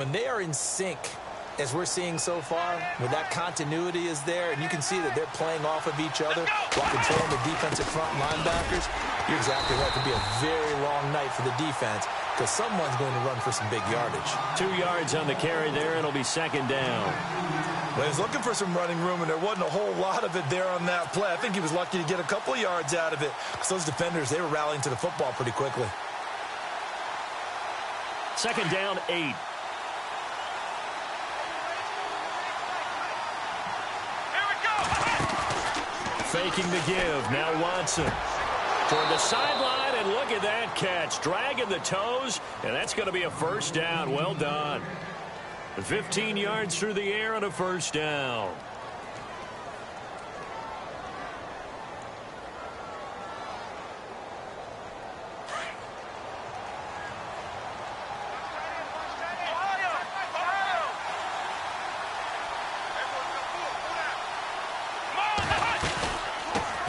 When they are in sync, as we're seeing so far, when that continuity is there, and you can see that they're playing off of each other while controlling the defensive front linebackers, you're exactly right. It could be a very long night for the defense because someone's going to run for some big yardage. 2 yards on the carry there, and it'll be second down. Well, he was looking for some running room, and there wasn't a whole lot of it there on that play. I think he was lucky to get a couple of yards out of it because those defenders, they were rallying to the football pretty quickly. Second down, 8. Faking the give. Now Watson toward the sideline, and look at that catch. Dragging the toes, and that's going to be a first down. Well done. 15 yards through the air and a first down.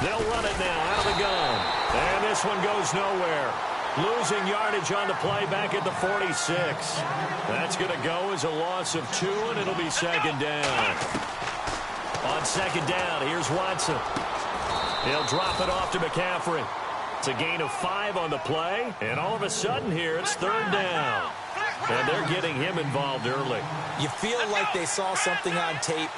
They'll run it now out of the gun. And this one goes nowhere. Losing yardage on the play back at the 46. That's going to go as a loss of 2, and it'll be second down. On second down, here's Watson. He'll drop it off to McCaffrey. It's a gain of 5 on the play, and all of a sudden here it's third down. And they're getting him involved early. You feel like they saw something on tape,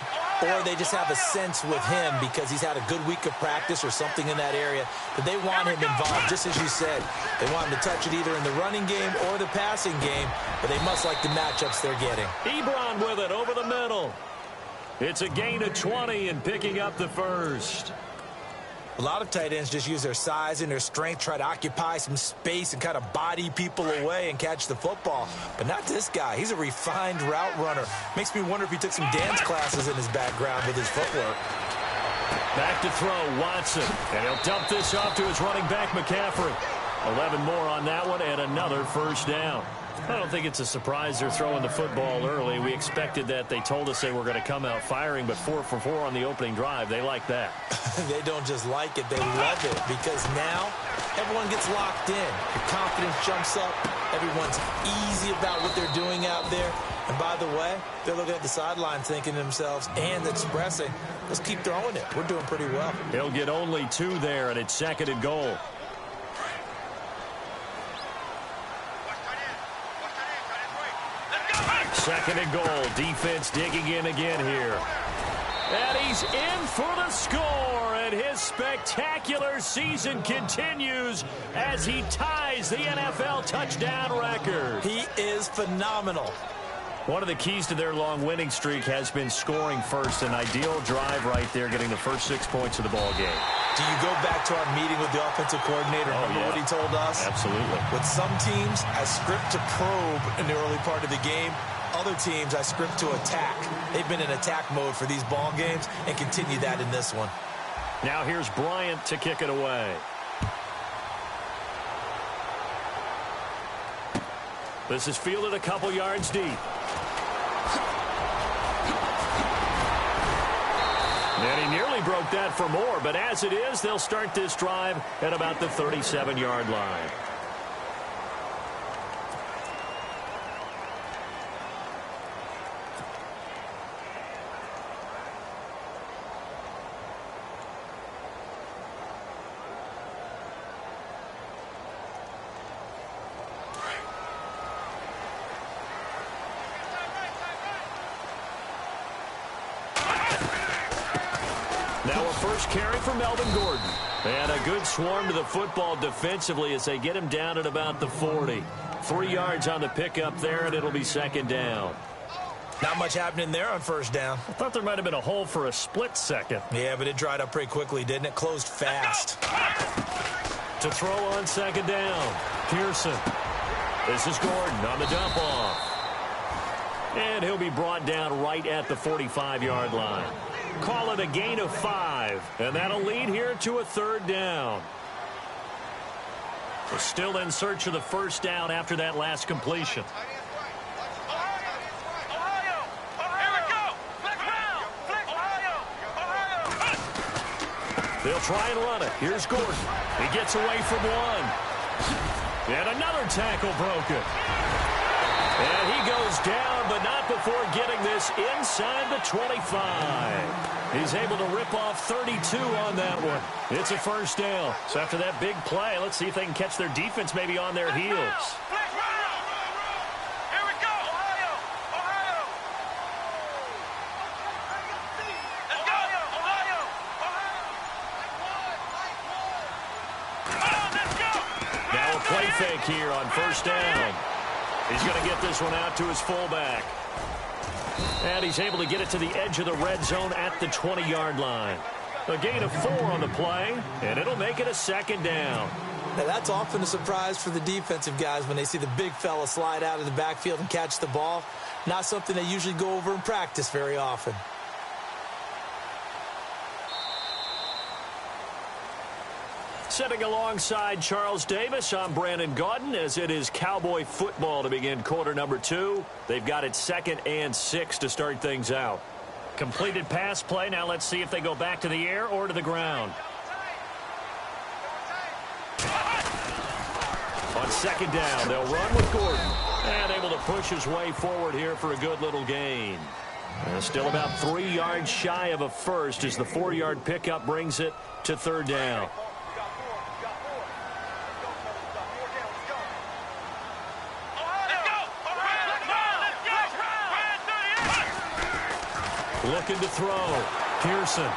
or they just have a sense with him because he's had a good week of practice or something in that area that they want him involved, just as you said. They want him to touch it either in the running game or the passing game, but they must like the matchups they're getting. Ebron with it over the middle. It's a gain of 20 and picking up the first. A lot of tight ends just use their size and their strength, try to occupy some space and kind of body people away and catch the football. But not this guy. He's a refined route runner. Makes me wonder if he took some dance classes in his background with his footwork. Back to throw, Watson. And he'll dump this off to his running back, McCaffrey. 11 more on that one and another first down. I don't think it's a surprise they're throwing the football early. We expected that. They told us they were going to come out firing, but 4 for 4 on the opening drive. They like that. They don't just like it, they love it, because now everyone gets locked in. Your confidence jumps up. Everyone's easy about what they're doing out there. And by the way, they're looking at the sideline thinking to themselves and expressing, let's keep throwing it. We're doing pretty well. He'll get only 2 there, and it's second and goal. Second and goal. Defense digging in again here. And he's in for the score. And his spectacular season continues as he ties the NFL touchdown record. He is phenomenal. One of the keys to their long winning streak has been scoring first. An ideal drive right there, getting the first 6 points of the ball game. Do you go back to our meeting with the offensive coordinator? Remember what he told us? Absolutely. With some teams, I script to probe in the early part of the game. Other teams, I script to attack. They've been in attack mode for these ball games and continue that in this one. Now here's Bryant to kick it away. This is fielded a couple yards deep. And he nearly broke that for more, but as it is, they'll start this drive at about the 37-yard line. First carry for Melvin Gordon. And a good swarm to the football defensively as they get him down at about the 40. 3 yards on the pickup there, and it'll be second down. Not much happening there on first down. I thought there might have been a hole for a split second. Yeah, but it dried up pretty quickly, didn't it? Closed fast. To throw on second down, Pearson. This is Gordon on the dump off. And he'll be brought down right at the 45-yard line. Call it a gain of 5, and that'll lead here to a third down. We're still in search of the first down after that last completion. They'll try and run it. Here's Gordon. He gets away from one. And another tackle broken. And he goes down, but not before getting this inside the 25. He's able to rip off 32 on that one. It's a first down. So after that big play, let's see if they can catch their defense maybe on their heels. Now a play fake here on first down. He's going to get this one out to his fullback. And he's able to get it to the edge of the red zone at the 20-yard line. A gain of 4 on the play, and it'll make it a second down. Now, that's often a surprise for the defensive guys when they see the big fella slide out of the backfield and catch the ball. Not something they usually go over in practice very often. Sitting alongside Charles Davis, I'm Brandon Gaudin, as it is Cowboy football to begin quarter number 2. They've got it 2nd and 6 to start things out. Completed pass play. Now let's see if they go back to the air or to the ground. On second down, they'll run with Gordon. And able to push his way forward here for a good little gain. Still about 3 yards shy of a first as the 4-yard pickup brings it to third down. Looking to throw. Pearson.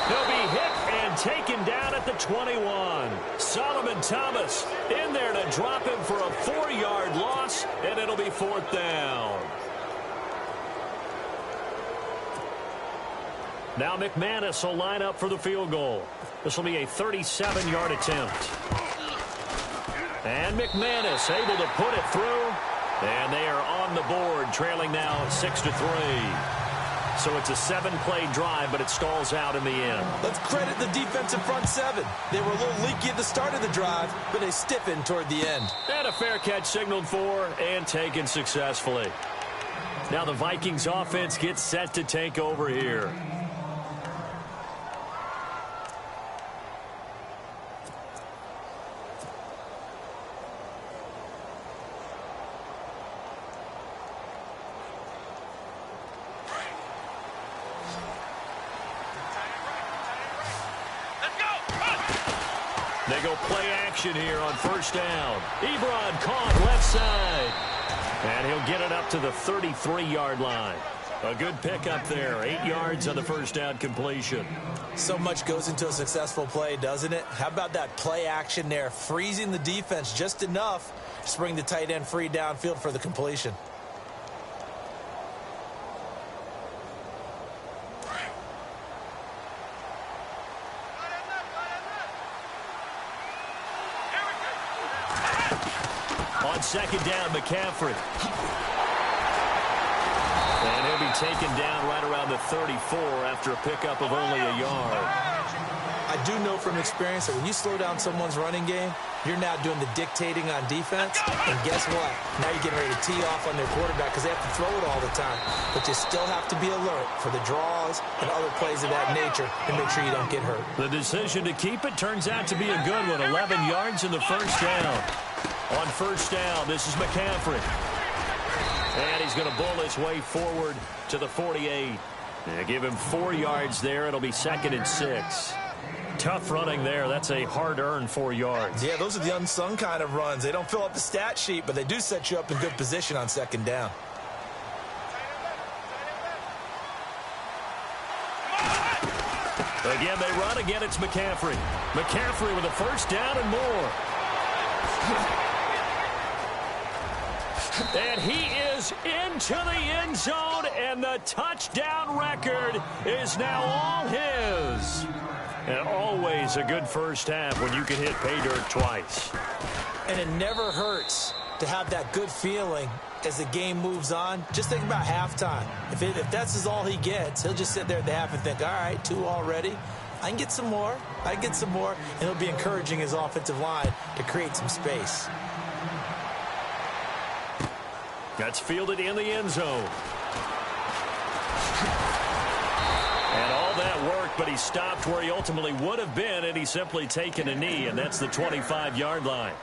He'll be hit and taken down at the 21. Solomon Thomas in there to drop him for a 4-yard loss, and it'll be 4th down. Now McManus will line up for the field goal. This will be a 37-yard attempt. And McManus able to put it through, and they are on the board, trailing now 6-3. So it's a 7-play drive, but it stalls out in the end. Let's credit the defensive front 7. They were a little leaky at the start of the drive, but they stiffened toward the end. And a fair catch signaled for and taken successfully. Now the Vikings offense gets set to take over here. They go play action here on first down. Ebron caught left side. And he'll get it up to the 33-yard line. A good pickup there. 8 yards on the first down completion. So much goes into a successful play, doesn't it? How about that play action there? Freezing the defense just enough to bring the tight end free downfield for the completion. On second down, McCaffrey. And he'll be taken down right around the 34 after a pickup of only a yard. I do know from experience that when you slow down someone's running game, you're now doing the dictating on defense. And guess what? Now you're getting ready to tee off on their quarterback because they have to throw it all the time. But you still have to be alert for the draws and other plays of that nature to make sure you don't get hurt. The decision to keep it turns out to be a good one. 11 yards in the first down. On first down, this is McCaffrey. And he's going to bull his way forward to the 48. Give him 4 yards there. It'll be 2nd and 6. Tough running there. That's a hard-earned 4 yards. Yeah, those are the unsung kind of runs. They don't fill up the stat sheet, but they do set you up in good position on second down. Again, they run. Again, it's McCaffrey. McCaffrey with a first down and more. And he is into the end zone, and the touchdown record is now all his. And always a good first half when you can hit pay dirt twice. And it never hurts to have that good feeling as the game moves on. Just think about halftime. If that's all he gets, he'll just sit there at the half and think, all right, 2 already. I can get some more. I can get some more. And he'll be encouraging his offensive line to create some space. That's fielded in the end zone. And all that work, but he stopped where he ultimately would have been, and he's simply taken a knee, and that's the 25-yard line.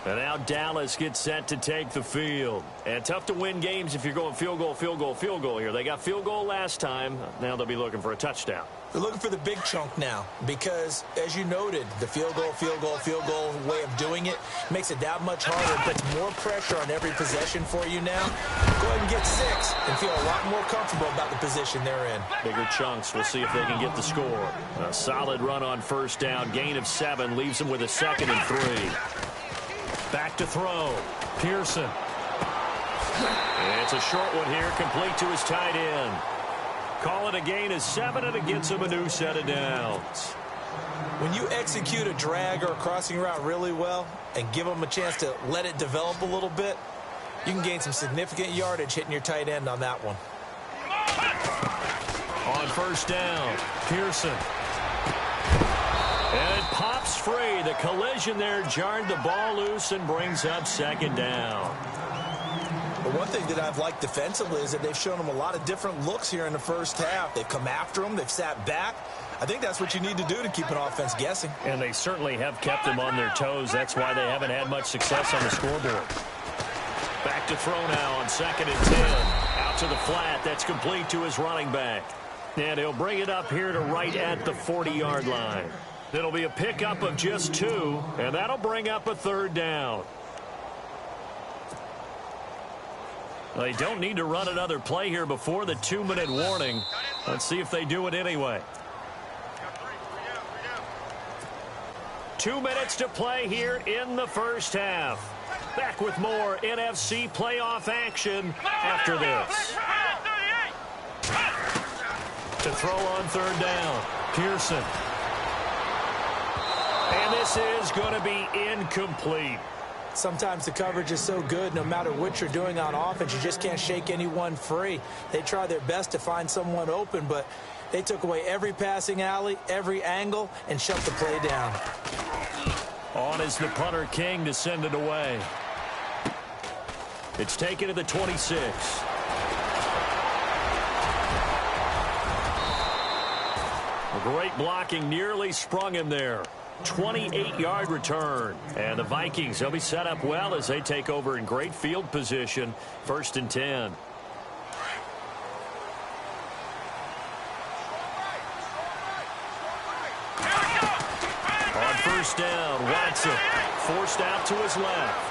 And now Dallas gets set to take the field. And tough to win games if you're going field goal, field goal, field goal here. They got field goal last time. Now they'll be looking for a touchdown. They're looking for the big chunk now because, as you noted, the field goal way of doing it makes it that much harder. It puts more pressure on every possession for you now. Go ahead and get 6 and feel a lot more comfortable about the position they're in. Bigger chunks. We'll see if they can get the score. A solid run on first down. Gain of 7 leaves them with a 2nd and 3. Back to throw. Pearson. It's a short one here, complete to his tight end. Call it a gain of 7, and it gets him a new set of downs. When you execute a drag or a crossing route really well and give them a chance to let it develop a little bit, you can gain some significant yardage hitting your tight end on that one. On first down, Pearson. And it pops free. The collision there jarred the ball loose and brings up 2nd down. But one thing that I've liked defensively is that they've shown them a lot of different looks here in the first half. They've come after them. They've sat back. I think that's what you need to do to keep an offense guessing. And they certainly have kept them on their toes. That's why they haven't had much success on the scoreboard. Back to throw now on 2nd and 10. Out to the flat. That's complete to his running back. And he'll bring it up here to right at the 40-yard line. It'll be a pickup of just 2, and that'll bring up a 3rd down. They don't need to run another play here before the 2-minute warning. Let's see if they do it anyway. 2 minutes to play here in the first half. Back with more NFC playoff action after this. To throw on 3rd down, Pearson. And this is going to be incomplete. Sometimes the coverage is so good, no matter what you're doing on offense, you just can't shake anyone free. They try their best to find someone open, but they took away every passing alley, every angle, and shut the play down. On is the punter King to send it away. It's taken to the 26. Great blocking, nearly sprung him there. 28-yard return. And the Vikings, they'll be set up well as they take over in great field position. 1st and 10. On first down, Watson forced out to his left.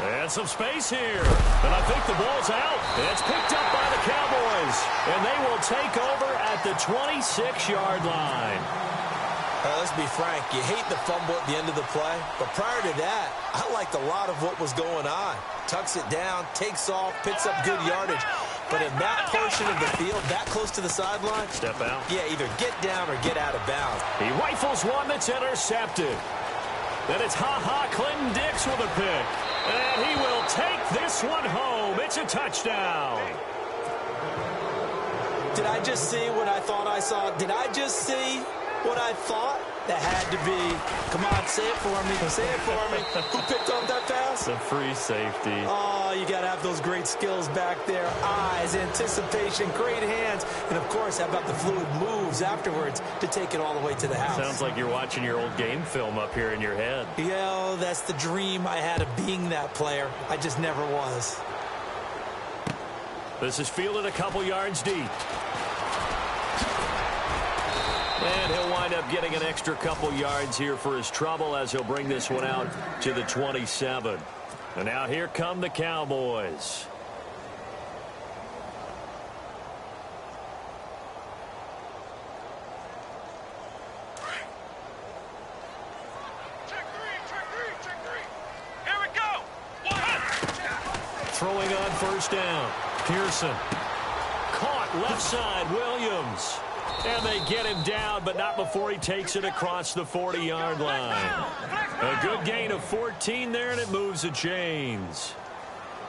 And some space here. And I think the ball's out. It's picked up by the Cowboys. And they will take over at the 26-yard line. Let's be frank, you hate the fumble at the end of the play, but prior to that, I liked a lot of what was going on. Tucks it down, takes off, picks up good yardage, but in that portion of the field, that close to the sideline, step out. Yeah, either get down or get out of bounds. He rifles one that's intercepted. Then it's Clinton Dix with a pick, and he will take this one home. It's a touchdown. Did I just see what I thought I saw? Did I just see what I thought? That had to be. Come on, say it for me. Say it for me. Who picked up that pass? The free safety. Oh, you got to have those great skills back there. Eyes, anticipation, great hands. And, of course, how about the fluid moves afterwards to take it all the way to the house? Sounds like you're watching your old game film up here in your head. Yeah, that's the dream I had of being that player. I just never was. This is fielded a couple yards deep. And he'll wind up getting an extra couple yards here for his trouble as he'll bring this one out to the 27. And now here come the Cowboys. Here we go. Throwing on first down. Pearson. Caught left side. Williams. And they get him down, but not before he takes it across the 40-yard line. A good gain of 14 there, and it moves the chains.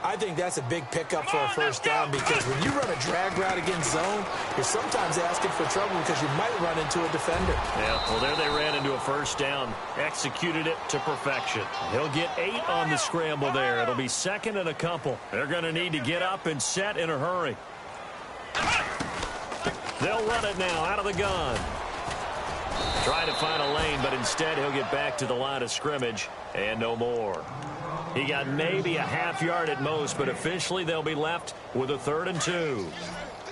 I think that's a big pickup for a first down because when you run a drag route against zone, you're sometimes asking for trouble because you might run into a defender. Yeah, well, there they ran into a first down. Executed it to perfection. He'll get 8 on the scramble there. It'll be 2nd and a couple. They're going to need to get up and set in a hurry. They'll run it now out of the gun. Trying to find a lane, but instead he'll get back to the line of scrimmage and no more. He got maybe a half yard at most, but officially they'll be left with a 3rd and 2.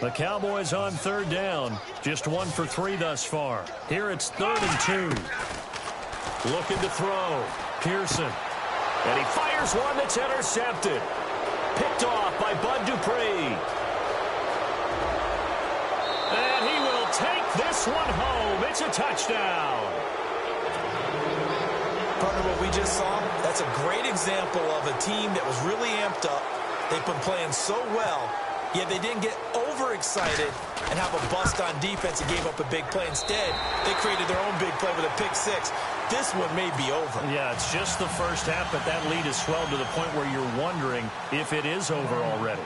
The Cowboys on 3rd down, just 1 for 3 thus far. Here it's 3rd and 2. Looking to throw. Pearson. And he fires one that's intercepted. Picked off by Bud Dupree. And he will take this one home. It's a touchdown. Partner, what we just saw, that's a great example of a team that was really amped up. They've been playing so well, yet they didn't get overexcited and have a bust on defense and gave up a big play. Instead, they created their own big play with a pick six. This one may be over. Yeah, it's just the first half, but that lead has swelled to the point where you're wondering if it is over already.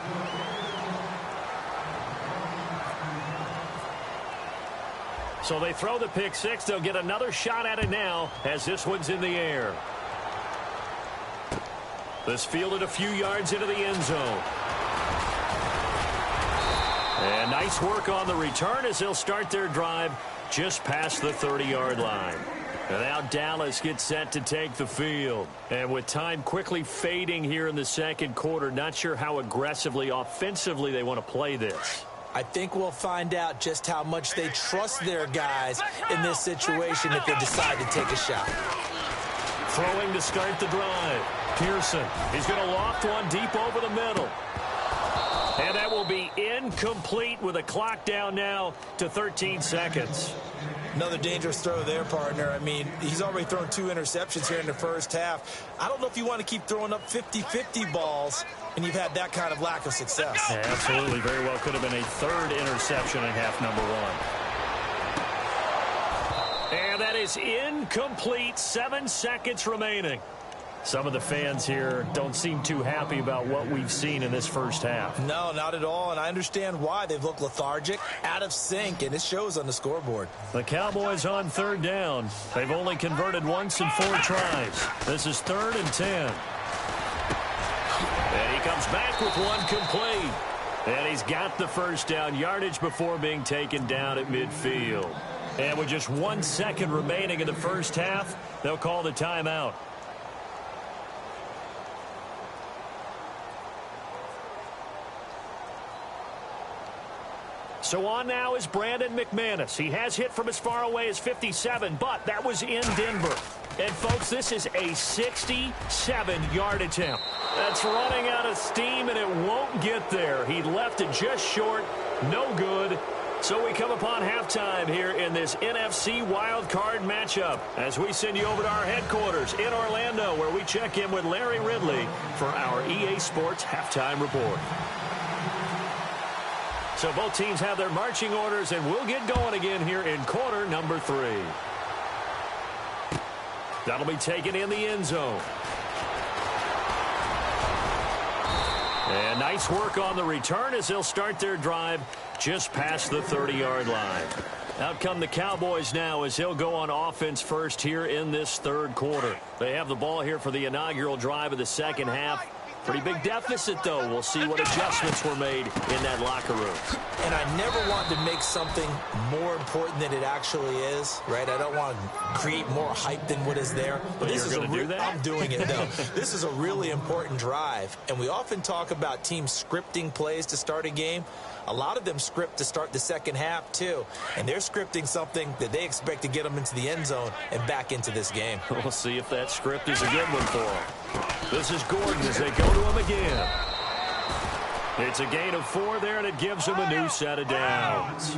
So they throw the pick six. They'll get another shot at it now as this one's in the air. This fielded a few yards into the end zone. And nice work on the return as they'll start their drive just past the 30-yard line. And now Dallas gets set to take the field. And with time quickly fading here in the second quarter, not sure how aggressively, offensively they want to play this. I think we'll find out just how much they trust their guys in this situation if they decide to take a shot. Throwing to start the drive. Pearson. He's going to loft one deep over the middle. And that will be incomplete with a clock down now to 13 seconds. Another dangerous throw there, partner. I mean, he's already thrown 2 interceptions here in the first half. I don't know if you want to keep throwing up 50-50 balls and you've had that kind of lack of success. Yeah, absolutely. Very well could have been a 3rd interception in half number 1. And that is incomplete. 7 seconds remaining. Some of the fans here don't seem too happy about what we've seen in this first half. No, not at all, and I understand why. They've looked lethargic, out of sync, and it shows on the scoreboard. The Cowboys on 3rd down. They've only converted once in 4 tries. This is 3rd and 10. And he comes back with one complete. And he's got the first down, yardage before being taken down at midfield. And with just 1 second remaining in the first half, they'll call the timeout. So on now is Brandon McManus. He has hit from as far away as 57, but that was in Denver. And, folks, this is a 67-yard attempt. That's running out of steam, and it won't get there. He left it just short. No good. So we come upon halftime here in this NFC wildcard matchup as we send you over to our headquarters in Orlando, where we check in with Larry Ridley for our EA Sports Halftime Report. So both teams have their marching orders, and we'll get going again here in quarter number 3. That'll be taken in the end zone. And nice work on the return as they'll start their drive just past the 30-yard line. Out come the Cowboys now as they'll go on offense first here in this 3rd quarter. They have the ball here for the inaugural drive of the second half. Pretty big deficit, though. We'll see what adjustments were made in that locker room. And I never want to make something more important than it actually is, right? I don't want to create more hype than what is there. But this is do that? I'm doing it, though. This is a really important drive. And we often talk about teams scripting plays to start a game. A lot of them script to start the second half, too. And they're scripting something that they expect to get them into the end zone and back into this game. We'll see if that script is a good one for them. This is Gordon as they go to him again. It's a gain of 4 there, and it gives them a new set of downs.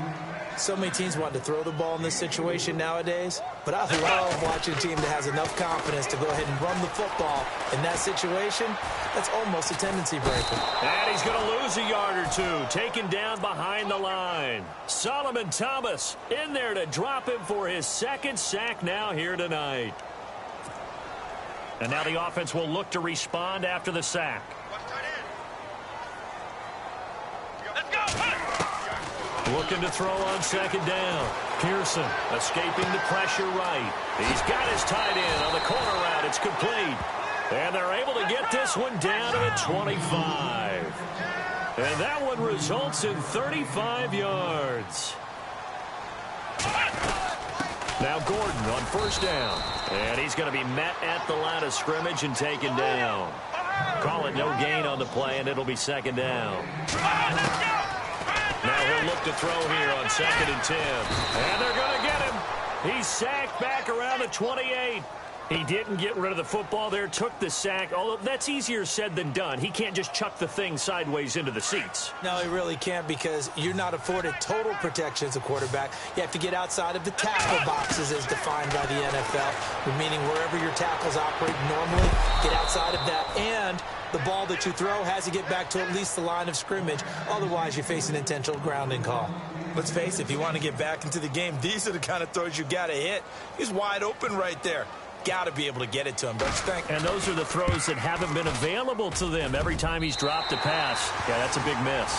So many teams want to throw the ball in this situation nowadays, but I love watching a team that has enough confidence to go ahead and run the football in that situation. That's almost a tendency breaker. And he's going to lose a yard or 2, taken down behind the line. Solomon Thomas in there to drop him for his 2nd sack now here tonight. And now the offense will look to respond after the sack. Looking to throw on 2nd down. Pearson escaping the pressure right. He's got his tight end on the corner route. It's complete. And they're able to get this one down to the 25. And that one results in 35 yards. Now Gordon on first down. And he's going to be met at the line of scrimmage and taken down. Call it no gain on the play, and it'll be second down. Now he'll look to throw here on 2nd and 10. And they're going to get him. He's sacked back around the 28. He didn't get rid of the football there, took the sack. Although that's easier said than done. He can't just chuck the thing sideways into the seats. No, he really can't, because you're not afforded total protection as a quarterback. You have to get outside of the tackle boxes as defined by the NFL, meaning wherever your tackles operate normally, get outside of that. And the ball that you throw has to get back to at least the line of scrimmage. Otherwise, you face an intentional grounding call. Let's face it, if you want to get back into the game, these are the kind of throws you got to hit. He's wide open right there. Got to be able to get it to him, don't you think? And those are the throws that haven't been available to them every time he's dropped a pass. Yeah, that's a big miss.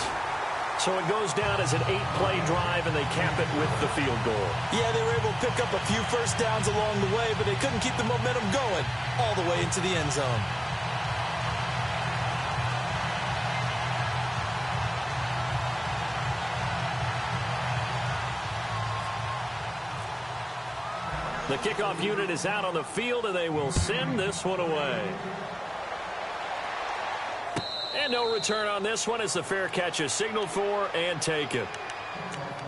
So it goes down as an 8-play drive, and they cap it with the field goal. Yeah, they were able to pick up a few first downs along the way, but they couldn't keep the momentum going all the way into the end zone. The kickoff unit is out on the field, and they will send this one away. And no return on this one as the fair catch is signaled for and taken.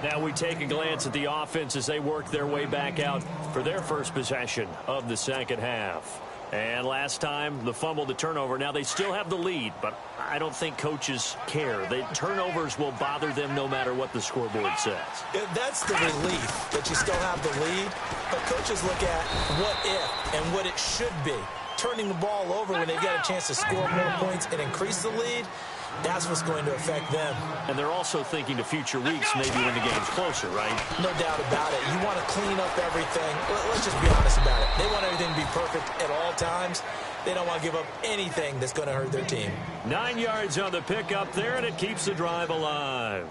Now we take a glance at the offense as they work their way back out for their first possession of the second half. And last time, the fumble, the turnover. Now they still have the lead, but I don't think coaches care. The turnovers will bother them no matter what the scoreboard says. Yeah, that's the relief that you still have the lead. But coaches look at what if and what it should be. Turning the ball over when they get a chance to score more points and increase the lead, that's what's going to affect them. And they're also thinking to future weeks, maybe when the game's closer, right? No doubt about it. You want to clean up everything. Let's just be honest about it. They want everything to be perfect at all times. They don't want to give up anything that's going to hurt their team. 9 yards on the pickup there, and it keeps the drive alive.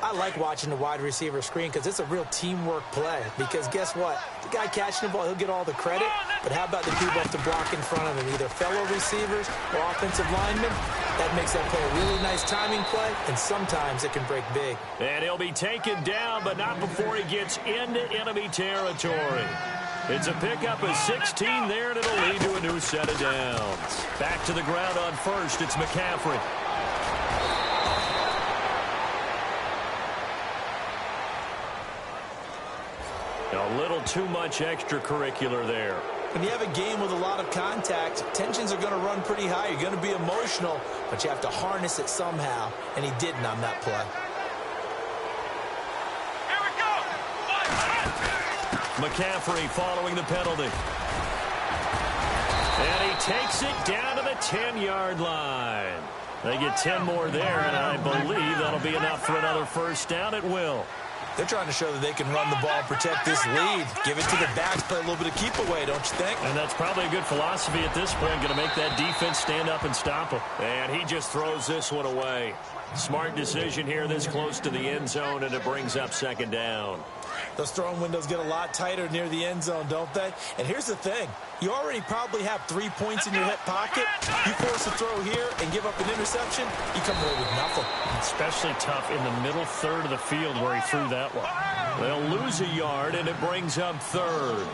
I like watching the wide receiver screen because it's a real teamwork play. Because guess what? The guy catching the ball, he'll get all the credit. But how about the people have to block in front of him, either fellow receivers or offensive linemen? That makes that play a really nice timing play, and sometimes it can break big. And he'll be taken down, but not before he gets into enemy territory. It's a pickup of 16 there, and it'll lead to a new set of downs. Back to the ground on first, it's McCaffrey. A little too much extracurricular there. When you have a game with a lot of contact, tensions are going to run pretty high. You're going to be emotional, but you have to harness it somehow, and he didn't on that play. McCaffrey following the penalty. And he takes it down to the 10-yard line. They get 10 more there, and I believe that'll be enough for another first down. It will. They're trying to show that they can run the ball and protect this lead. Give it to the backs, play a little bit of keep away, don't you think? And that's probably a good philosophy at this point. Going to make that defense stand up and stop him. And he just throws this one away. Smart decision here this close to the end zone, and it brings up second down. Those throwing windows get a lot tighter near the end zone, don't they? And here's the thing. You already probably have 3 points in your hip pocket. You force a throw here and give up an interception, you come away with nothing. Especially tough in the middle third of the field where he threw that one. They'll lose a yard, and it brings up third.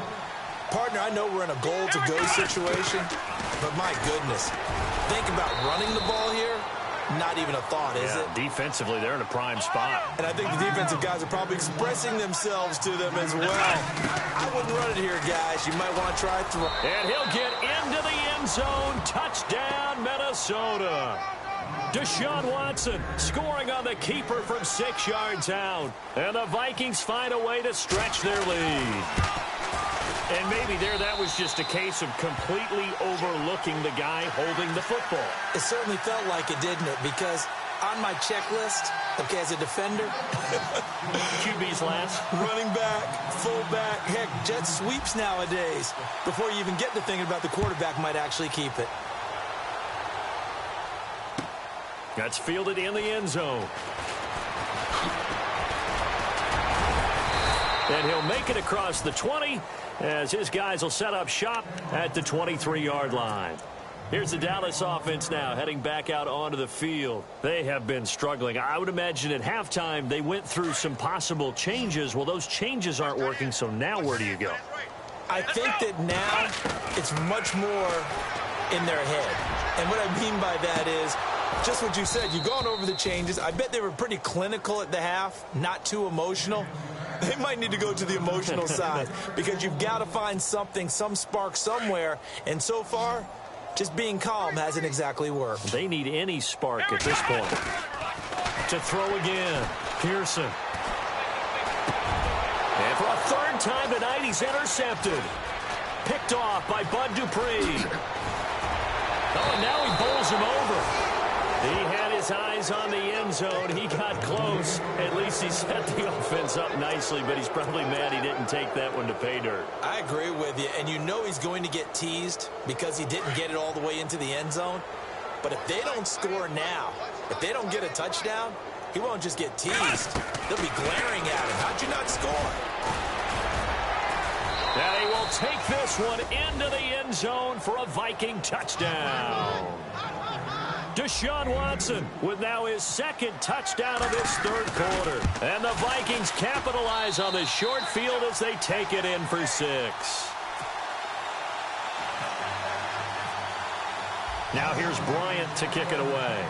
Partner, I know we're in a goal-to-go situation, but my goodness, think about running the ball here. Not even a thought, is it? Defensively, they're in a prime spot. And I think the defensive guys are probably expressing themselves to them as well. I wouldn't run it here, guys. You might want to try throw. And he'll get into the end zone. Touchdown, Minnesota. Deshaun Watson scoring on the keeper from 6 yards out. And the Vikings find a way to stretch their lead. And maybe there that was just a case of completely overlooking the guy holding the football. It certainly felt like it, didn't it? Because on my checklist, okay, as a defender, QB's last. Running back, fullback, heck, jet sweeps nowadays. Before you even get to thinking about the quarterback might actually keep it. That's fielded in the end zone. And he'll make it across the 20 as his guys will set up shop at the 23-yard line. Here's the Dallas offense now heading back out onto the field. They have been struggling. I would imagine at halftime they went through some possible changes. Well, those changes aren't working, so now where do you go? I think that now it's much more in their head. And what I mean by that is just what you said. You've gone over the changes. I bet they were pretty clinical at the half, not too emotional. They might need to go to the emotional side because you've got to find something, some spark somewhere. And so far, just being calm hasn't exactly worked. They need any spark at this point. To throw again, Pearson. And for a third time tonight, he's intercepted. Picked off by Bud Dupree. Oh, and now he bowls him over. He had his eyes on the end zone. He got close. At least he set the offense up nicely, but he's probably mad he didn't take that one to pay dirt. I agree with you, and you know he's going to get teased because he didn't get it all the way into the end zone. But if they don't score now, if they don't get a touchdown, he won't just get teased. They'll be glaring at him. How'd you not score? And he will take this one into the end zone for a Viking touchdown. Deshaun Watson with now his second touchdown of this third quarter. And the Vikings capitalize on the short field as they take it in for 6. Now here's Bryant to kick it away.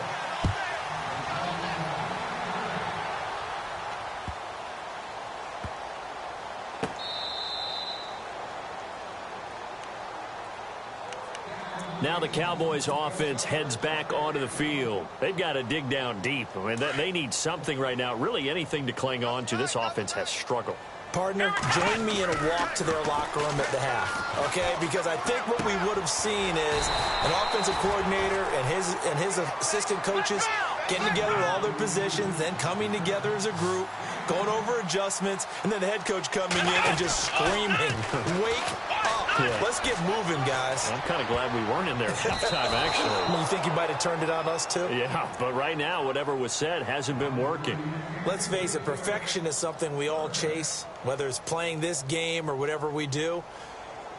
Now the Cowboys offense heads back onto the field. They've got to dig down deep. I mean, they need something right now, really anything to cling on to. This offense has struggled. Partner, join me in a walk to their locker room at the half, okay? Because I think what we would have seen is an offensive coordinator and his assistant coaches getting together with all their positions, then coming together as a group, going over adjustments, and then the head coach coming in and just screaming, wake up. Yeah. Let's get moving, guys. I'm kind of glad we weren't in there at halftime, actually. You think you might have turned it on us, too? Yeah, but right now, whatever was said hasn't been working. Let's face it, perfection is something we all chase, whether it's playing this game or whatever we do.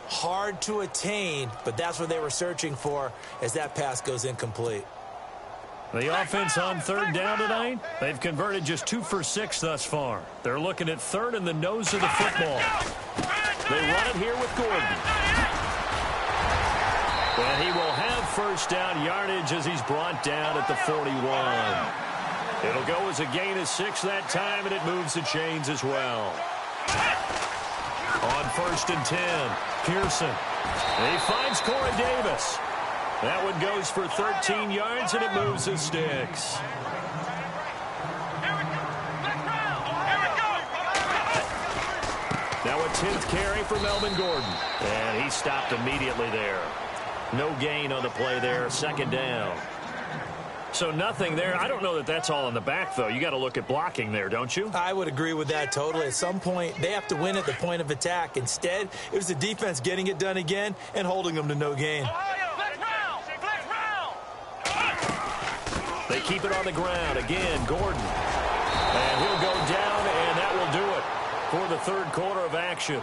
Hard to attain, but that's what they were searching for as that pass goes incomplete. The offense on third down tonight, they've converted just 2 for 6 thus far. They're looking at third in the nose of the football. They run it here with Gordon. And he will have first down yardage as he's brought down at the 41. It'll go as a gain of 6 that time, and it moves the chains as well. On 1st and 10, Pearson. He finds Corey Davis. That one goes for 13 yards, and it moves the sticks. Now a 10th carry for Melvin Gordon. And he stopped immediately there. No gain on the play there. 2nd down. So nothing there. I don't know that that's all in the back, though. You got to look at blocking there, don't you? I would agree with that totally. At some point, they have to win at the point of attack. Instead, it was the defense getting it done again and holding them to no gain. They keep it on the ground. Again, Gordon. And he'll go down, and that will do it for the third quarter of action.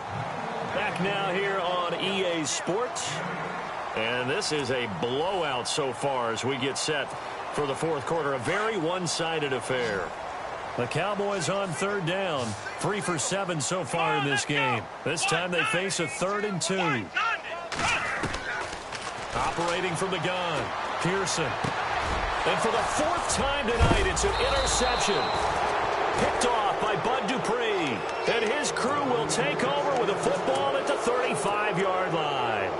Back now here on EA Sports. And this is a blowout so far as we get set for the fourth quarter. A very one-sided affair. The Cowboys on third down. 3 for 7 so far in this game. This time they face a 3rd and 2. Operating from the gun, Pearson. And for the 4th time tonight, it's an interception. Picked off by Bud Dupree. And his crew will take over with a football at the 35-yard line.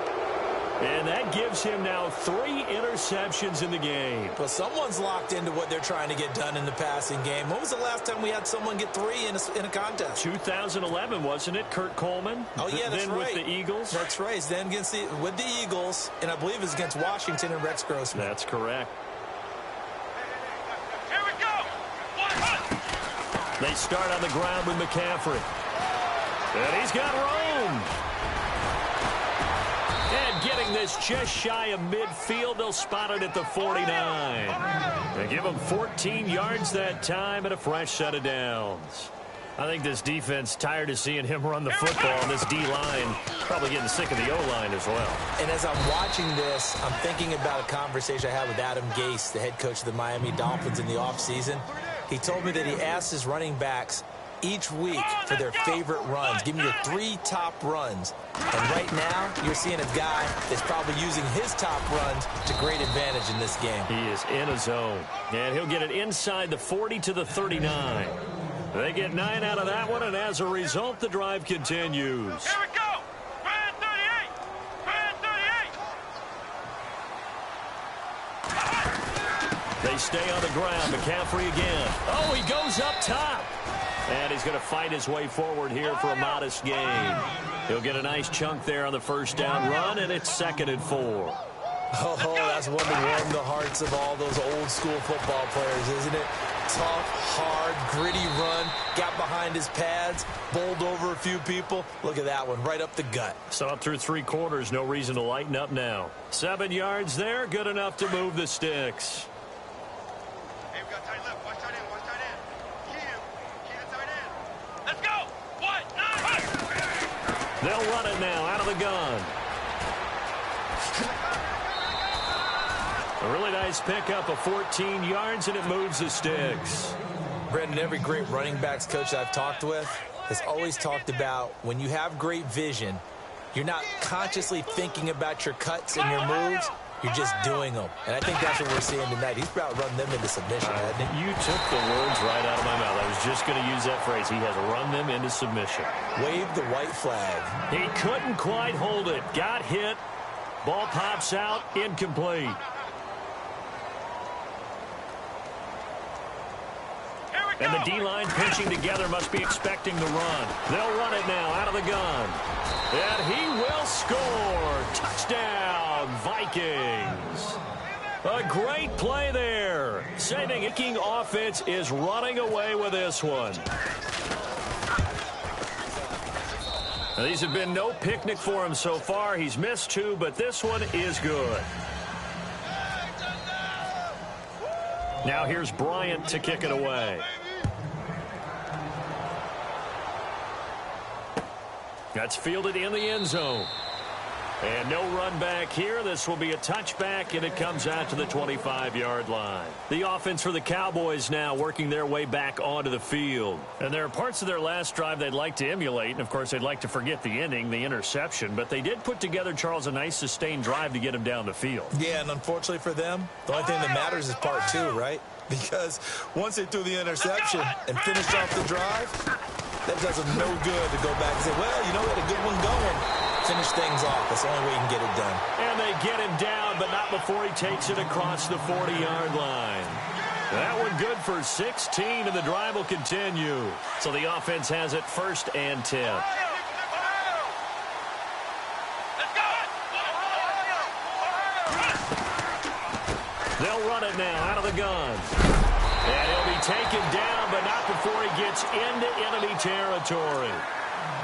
And that gives him now 3 interceptions in the game. Well, someone's locked into what they're trying to get done in the passing game. When was the last time we had someone get 3 in a contest? 2011, wasn't it? Kurt Coleman? Oh, yeah, that's then right. With the Eagles? That's right. Then with the Eagles, and I believe it's against Washington and Rex Grossman. That's correct. Here we go. They start on the ground with McCaffrey. And he's got Rome. And getting this just shy of midfield, they'll spot it at the 49. They give him 14 yards that time and a fresh set of downs. I think this defense tired of seeing him run the football, and this D-line probably getting sick of the O-line as well. And as I'm watching this, I'm thinking about a conversation I had with Adam Gase, the head coach of the Miami Dolphins in the offseason. He told me that he asked his running backs each week for their favorite runs. Give me your 3 top runs. And right now, you're seeing a guy that's probably using his top runs to great advantage in this game. He is in a zone, and he'll get it inside the 40 to the 39. They get 9 out of that one, and as a result, the drive continues. Here we go! Brand 38! Brand 38! They stay on the ground. McCaffrey again. Oh, he goes up top. And he's going to fight his way forward here for a modest gain. He'll get a nice chunk there on the first down run, and it's 2nd and 4. Oh, that's one to warm the hearts of all those old-school football players, isn't it? Tough, hard, gritty run, got behind his pads, bowled over a few people. Look at that one, right up the gut. So up through 3 quarters, no reason to lighten up now. 7 yards there, good enough to move the sticks. Hey, we got tight left. Watch tight end. Watch tight end. Key to tight end. Let's go! 1, 9, They'll run it now out of the gun. A really nice pickup of 14 yards, and it moves the sticks. Brandon, every great running backs coach I've talked with has always talked about when you have great vision, you're not consciously thinking about your cuts and your moves. You're just doing them. And I think that's what we're seeing tonight. He's about to run them into submission, hasn't he? You took the words right out of my mouth. I was just going to use that phrase. He has run them into submission. Wave the white flag. He couldn't quite hold it. Got hit. Ball pops out. Incomplete. And the D-line pinching together must be expecting the run. They'll run it now out of the gun. And he will score. Touchdown, Vikings. A great play there. Saving Viking offense is running away with this one. Now, these have been no picnic for him so far. He's missed 2, but this one is good. Now here's Bryant to kick it away. That's fielded in the end zone. And no run back here. This will be a touchback, and it comes out to the 25-yard line. The offense for the Cowboys now working their way back onto the field. And there are parts of their last drive they'd like to emulate, and, of course, they'd like to forget the ending, the interception. But they did put together, Charles, a nice sustained drive to get him down the field. Yeah, and unfortunately for them, the only thing that matters is part 2, right? Because once they threw the interception and finished off the drive, that does them no good to go back and say, well, you know, we had a good one going. Finish things off. That's the only way you can get it done. And they get him down, but not before he takes it across the 40-yard line. That one good for 16, and the drive will continue. So the offense has it 1st and 10. They'll run it now out of the gun. And he'll be taken down, but not before he gets into enemy territory.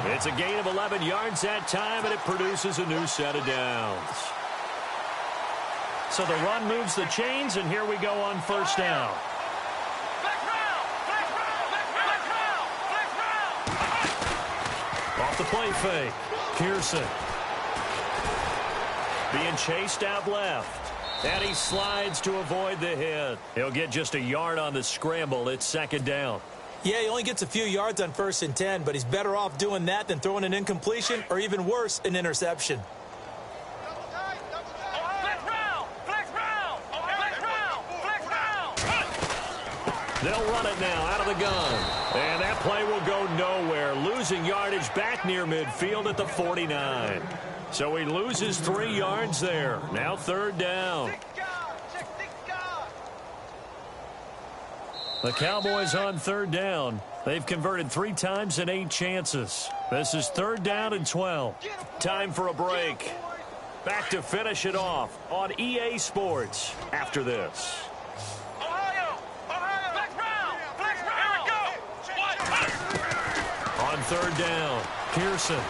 It's a gain of 11 yards that time, and it produces a new set of downs. So the run moves the chains, and here we go on 1st down. Off the play fake. Pearson. Being chased out left. And he slides to avoid the hit. He'll get just a yard on the scramble. It's 2nd down. Yeah, he only gets a few yards on 1st and 10, but he's better off doing that than throwing an incompletion or even worse, an interception. They'll run it now out of the gun. And that play will go nowhere. Losing yardage back near midfield at the 49. So he loses 3 yards there. Now 3rd down. The Cowboys on 3rd down. They've converted 3 times in 8 chances. This is 3rd down and 12. Time for a break. Back to finish it off on EA Sports after this. On 3rd down, Pearson.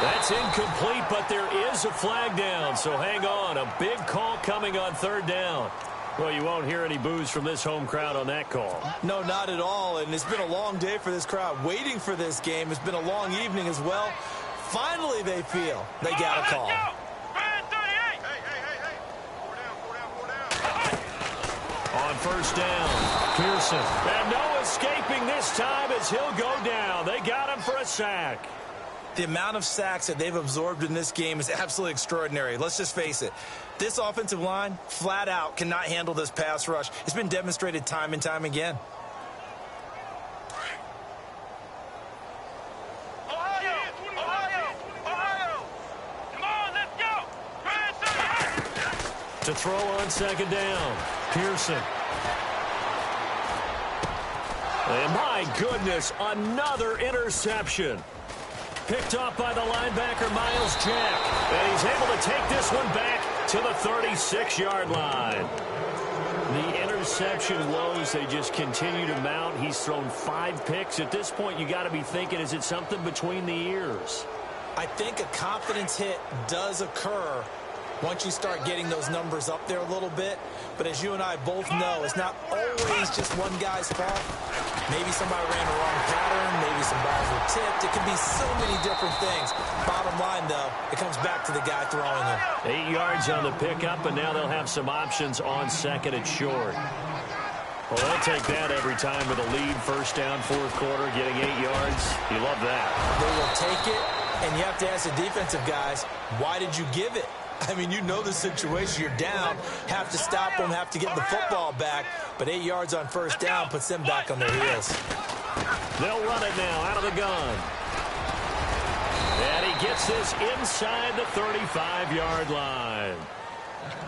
That's incomplete, but there is a flag down, so hang on. A big call coming on 3rd down. Well, you won't hear any boos from this home crowd on that call. No, not at all. And it's been a long day for this crowd waiting for this game. It's been a long evening as well. Finally, they feel they got a call. On first down, Pearson. And no escaping this time as he'll go down. They got him for a sack. The amount of sacks that they've absorbed in this game is absolutely extraordinary. Let's just face it. This offensive line, flat out, cannot handle this pass rush. It's been demonstrated time and time again. To throw on second down, Pearson. And my goodness, another interception. Picked off by the linebacker, Miles Jack. And he's able to take this one back to the 36-yard line. The interception woes, they just continue to mount. He's thrown 5 picks. At this point, you got to be thinking, is it something between the ears? I think a confidence hit does occur once you start getting those numbers up there a little bit. But as you and I both know, it's not always just one guy's fault. Maybe somebody ran a wrong pattern. Maybe some balls were tipped. It can be so many different things. Bottom line, though, it comes back to the guy throwing them. 8 yards on the pickup, and now they'll have some options on second and short. Well, they'll take that every time with a lead, first down, fourth quarter, getting 8 yards. You love that. They will take it, and you have to ask the defensive guys, why did you give it? I mean, you know the situation. You're down, have to stop them, have to get the football back. But 8 yards on first down puts them back on their heels. They'll run it now out of the gun. And he gets this inside the 35-yard line.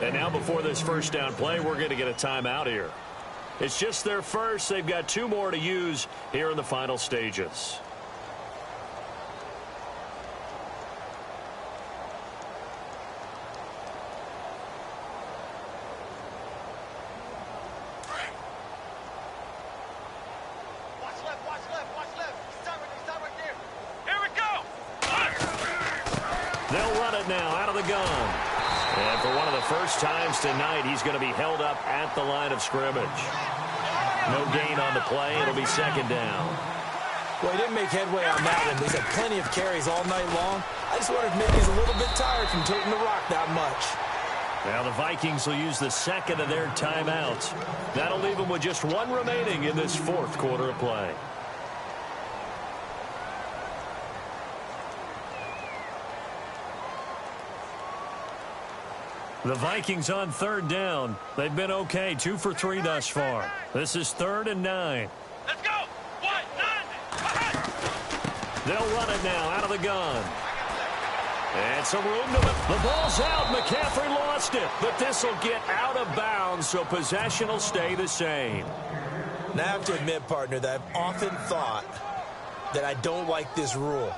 And now before this first down play, we're going to get a timeout here. It's just their first. They've got 2 more to use here in the final stages. Now out of the gun. And for one of the first times tonight, he's going to be held up at the line of scrimmage. No gain on the play. It'll be second down. Well, he didn't make headway on that one. He's had plenty of carries all night long. I just wonder if maybe he's a little bit tired from toting the rock that much. Now the Vikings will use the second of their timeouts. That'll leave them with just 1 remaining in this fourth quarter of play. The Vikings on third down. They've been okay, 2 for 3 thus far. This is 3rd and 9. Let's go. 1, 9. They'll run it now out of the gun. And some room to the ball's out. McCaffrey lost it, but this will get out of bounds, so possession will stay the same. Now I have to admit, partner, that I've often thought that I don't like this rule,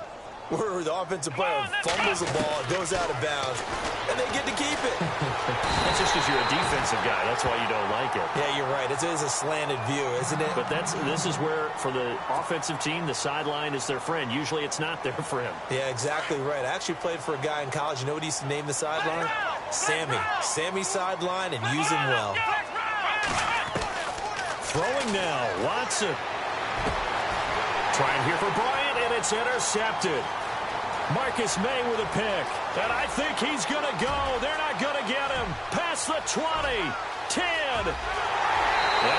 where the offensive player fumbles the ball, it goes out of bounds, and they get to keep it. That's just because you're a defensive guy. That's why you don't like it. Yeah, you're right. It is a slanted view, isn't it? But this is where, for the offensive team, the sideline is their friend. Usually it's not their friend. Yeah, exactly right. I actually played for a guy in college. You know what he used to name the sideline? Sammy. Sammy sideline, and use him well. Throwing now, Watson. Trying here for Bryant, and it's intercepted. Marcus May with a pick, and I think he's going to go. They're not going to get him. Past the 20, 10, and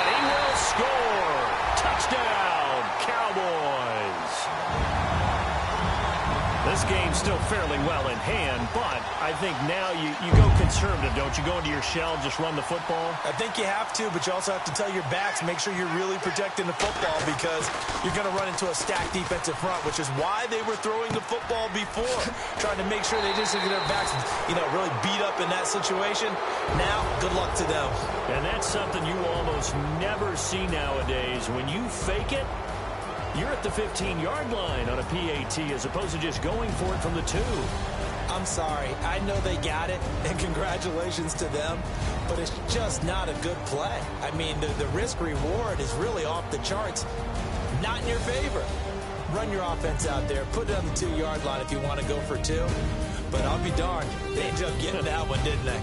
he will score. Touchdown, Cowboys. This game's still fairly well in hand, but I think now you go conservative, don't you? Go into your shell, just run the football? I think you have to, but you also have to tell your backs, make sure you're really protecting the football, because you're going to run into a stacked defensive front, which is why they were throwing the football before, trying to make sure they just get their backs, really beat up in that situation. Now, good luck to them. And that's something you almost never see nowadays. When you fake it, you're at the 15-yard line on a PAT as opposed to just going for it from the 2. I'm sorry. I know they got it, and congratulations to them, but it's just not a good play. I mean, the risk-reward is really off the charts, not in your favor. Run your offense out there. Put it on the 2-yard line if you want to go for 2, but I'll be darned. They ended up getting that one, didn't they?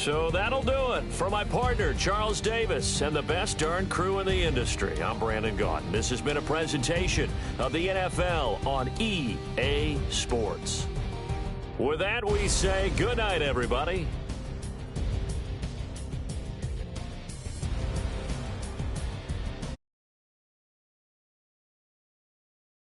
So that'll do it. For my partner, Charles Davis, and the best darn crew in the industry, I'm Brandon Gaudin. This has been a presentation of the NFL on EA Sports. With that, we say good night, everybody.